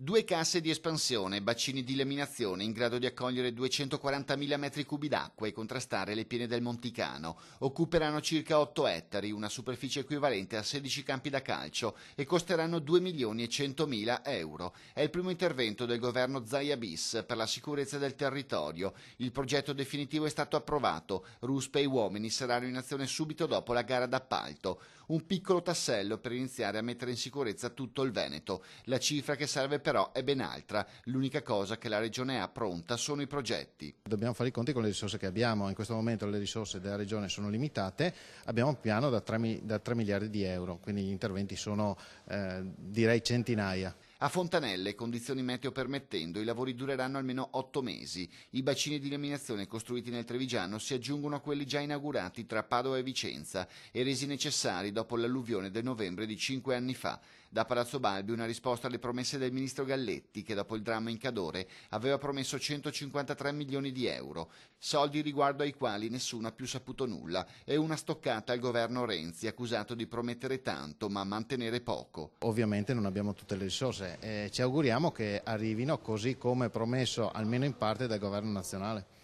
2 casse di espansione, bacini di laminazione in grado di accogliere 240.000 metri cubi d'acqua e contrastare le piene del Monticano. Occuperanno circa 8 ettari, una superficie equivalente a 16 campi da calcio, e costeranno 2.100.000 euro. È il primo intervento del governo Zaia bis per la sicurezza del territorio. Il progetto definitivo è stato approvato. Ruspe e uomini saranno in azione subito dopo la gara d'appalto. Un piccolo tassello per iniziare a mettere in sicurezza tutto il Veneto. La cifra che serve però è ben altra. L'unica cosa che la Regione ha pronta sono i progetti. Dobbiamo fare i conti con le risorse che abbiamo. In questo momento le risorse della Regione sono limitate. Abbiamo un piano da 3 miliardi di euro, quindi gli interventi sono direi centinaia. A Fontanelle, condizioni meteo permettendo, i lavori dureranno almeno 8 mesi. I bacini di laminazione costruiti nel Trevigiano si aggiungono a quelli già inaugurati tra Padova e Vicenza e resi necessari dopo l'alluvione del novembre di 5 anni fa. Da Palazzo Balbi una risposta alle promesse del ministro Galletti, che dopo il dramma in Cadore aveva promesso 153 milioni di euro, soldi riguardo ai quali nessuno ha più saputo nulla, e una stoccata al governo Renzi, accusato di promettere tanto ma mantenere poco. Ovviamente non abbiamo tutte le risorse. Ci auguriamo che arrivino così come promesso almeno in parte dal governo nazionale.